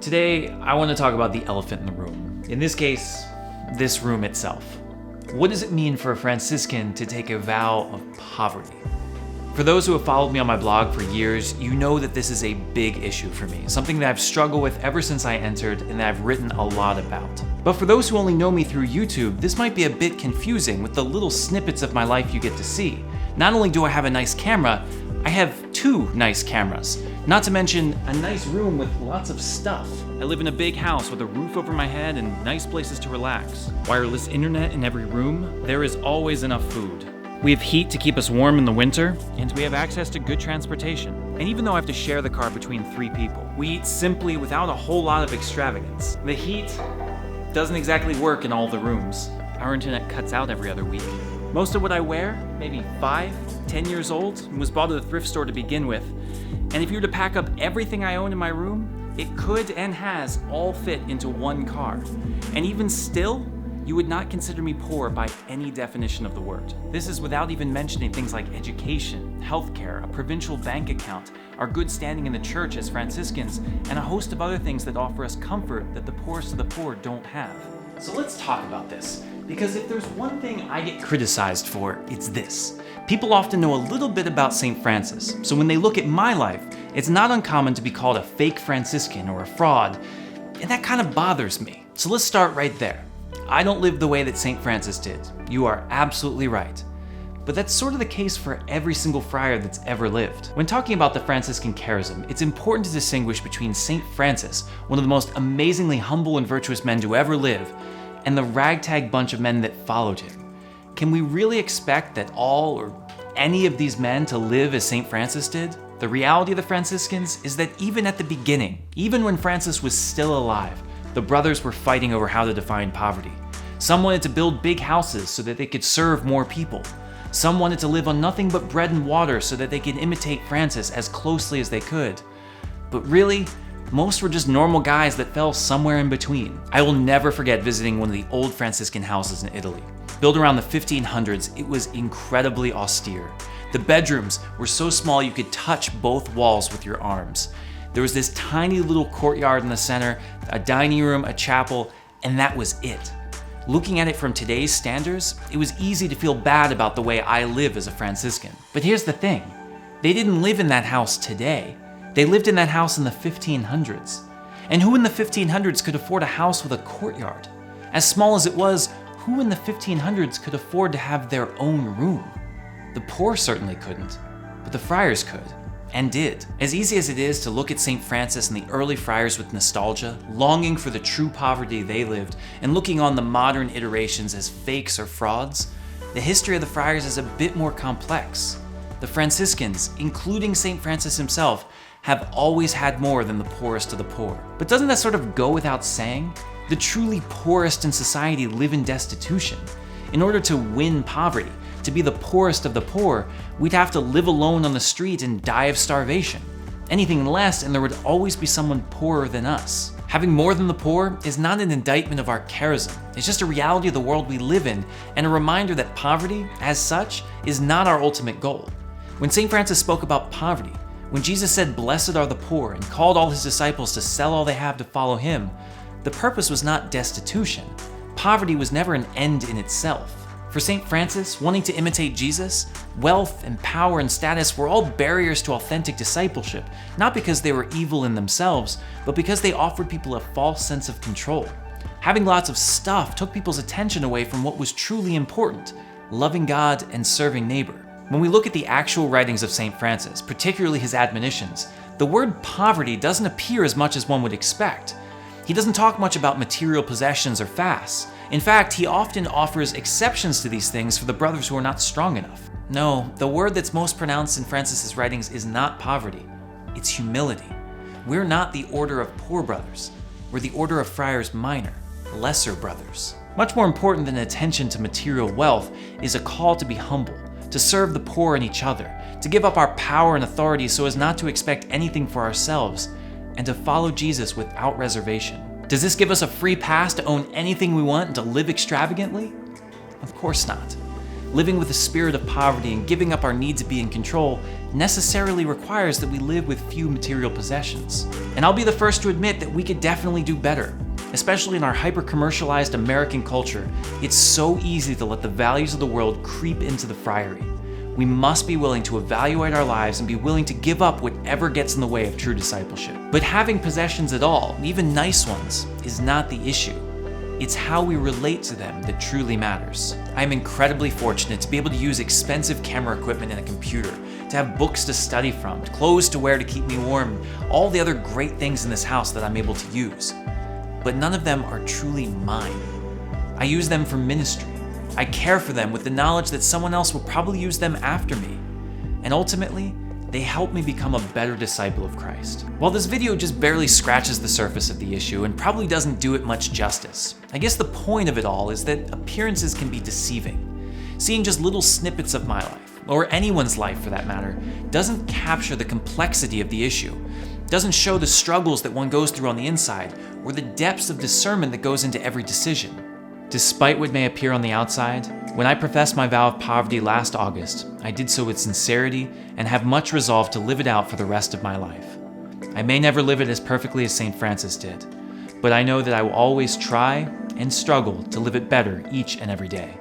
Today, I want to talk about the elephant in the room. In this case, this room itself. What does it mean for a Franciscan to take a vow of poverty? For those who have followed me on my blog for years, you know that this is a big issue for me, something that I've struggled with ever since I entered and that I've written a lot about. But for those who only know me through YouTube, this might be a bit confusing with the little snippets of my life you get to see. Not only do I have a nice camera, I have two nice cameras. Not to mention a nice room with lots of stuff. I live in a big house with a roof over my head and nice places to relax. Wireless internet in every room. There is always enough food. We have heat to keep us warm in the winter, and we have access to good transportation. And even though I have to share the car between 3 people, we eat simply without a whole lot of extravagance. The heat doesn't exactly work in all the rooms. Our internet cuts out every other week. Most of what I wear, maybe 5, 10 years old, was bought at a thrift store to begin with. And if you were to pack up everything I own in my room, it could and has all fit into one car. And even still, you would not consider me poor by any definition of the word. This is without even mentioning things like education, healthcare, a provincial bank account, our good standing in the church as Franciscans, and a host of other things that offer us comfort that the poorest of the poor don't have. So let's talk about this, because if there's one thing I get criticized for, it's this. People often know a little bit about St. Francis, so when they look at my life, it's not uncommon to be called a fake Franciscan or a fraud, and that kind of bothers me. So let's start right there. I don't live the way that St. Francis did. You are absolutely right. But that's sort of the case for every single friar that's ever lived. When talking about the Franciscan charism, it's important to distinguish between St. Francis, one of the most amazingly humble and virtuous men to ever live, and the ragtag bunch of men that followed him. Can we really expect that all or any of these men to live as St. Francis did? The reality of the Franciscans is that even at the beginning, even when Francis was still alive, the brothers were fighting over how to define poverty. Some wanted to build big houses so that they could serve more people. Some wanted to live on nothing but bread and water so that they could imitate Francis as closely as they could. But really, most were just normal guys that fell somewhere in between. I will never forget visiting one of the old Franciscan houses in Italy. Built around the 1500s, it was incredibly austere. The bedrooms were so small you could touch both walls with your arms. There was this tiny little courtyard in the center, a dining room, a chapel, and that was it. Looking at it from today's standards, it was easy to feel bad about the way I live as a Franciscan. But here's the thing, they didn't live in that house today. They lived in that house in the 1500s. And who in the 1500s could afford a house with a courtyard? As small as it was, who in the 1500s could afford to have their own room? The poor certainly couldn't, but the friars could. And did. As easy as it is to look at St. Francis and the early friars with nostalgia, longing for the true poverty they lived, and looking on the modern iterations as fakes or frauds, the history of the friars is a bit more complex. The Franciscans, including St. Francis himself, have always had more than the poorest of the poor. But doesn't that sort of go without saying? The truly poorest in society live in destitution. In order to win poverty, to be the poorest of the poor, we'd have to live alone on the street and die of starvation. Anything less, and there would always be someone poorer than us. Having more than the poor is not an indictment of our charism. It's just a reality of the world we live in, and a reminder that poverty, as such, is not our ultimate goal. When St. Francis spoke about poverty, when Jesus said, "Blessed are the poor," and called all his disciples to sell all they have to follow him, the purpose was not destitution. Poverty was never an end in itself. For St. Francis, wanting to imitate Jesus, wealth and power and status were all barriers to authentic discipleship, not because they were evil in themselves, but because they offered people a false sense of control. Having lots of stuff took people's attention away from what was truly important, loving God and serving neighbor. When we look at the actual writings of St. Francis, particularly his admonitions, the word poverty doesn't appear as much as one would expect. He doesn't talk much about material possessions or fasts. In fact, he often offers exceptions to these things for the brothers who are not strong enough. No, the word that's most pronounced in Francis's writings is not poverty, it's humility. We're not the order of poor brothers, we're the order of friars minor, lesser brothers. Much more important than attention to material wealth is a call to be humble, to serve the poor and each other, to give up our power and authority so as not to expect anything for ourselves, and to follow Jesus without reservation. Does this give us a free pass to own anything we want and to live extravagantly? Of course not. Living with a spirit of poverty and giving up our need to be in control necessarily requires that we live with few material possessions. And I'll be the first to admit that we could definitely do better. Especially in our hyper-commercialized American culture, it's so easy to let the values of the world creep into the friary. We must be willing to evaluate our lives and be willing to give up whatever gets in the way of true discipleship. But having possessions at all, even nice ones, is not the issue. It's how we relate to them that truly matters. I am incredibly fortunate to be able to use expensive camera equipment and a computer, to have books to study from, clothes to wear to keep me warm, all the other great things in this house that I'm able to use. But none of them are truly mine. I use them for ministry. I care for them with the knowledge that someone else will probably use them after me. And ultimately, they help me become a better disciple of Christ. While this video just barely scratches the surface of the issue and probably doesn't do it much justice, I guess the point of it all is that appearances can be deceiving. Seeing just little snippets of my life, or anyone's life for that matter, doesn't capture the complexity of the issue, doesn't show the struggles that one goes through on the inside, or the depths of discernment that goes into every decision. Despite what may appear on the outside, when I professed my vow of poverty last August, I did so with sincerity and have much resolve to live it out for the rest of my life. I may never live it as perfectly as St. Francis did, but I know that I will always try and struggle to live it better each and every day.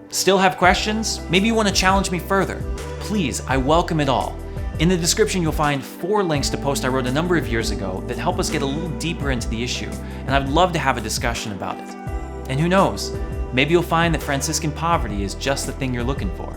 Still have questions? Maybe you want to challenge me further? Please, I welcome it all. In the description, you'll find 4 links to posts I wrote a number of years ago that help us get a little deeper into the issue, and I'd love to have a discussion about it. And who knows, maybe you'll find that Franciscan poverty is just the thing you're looking for.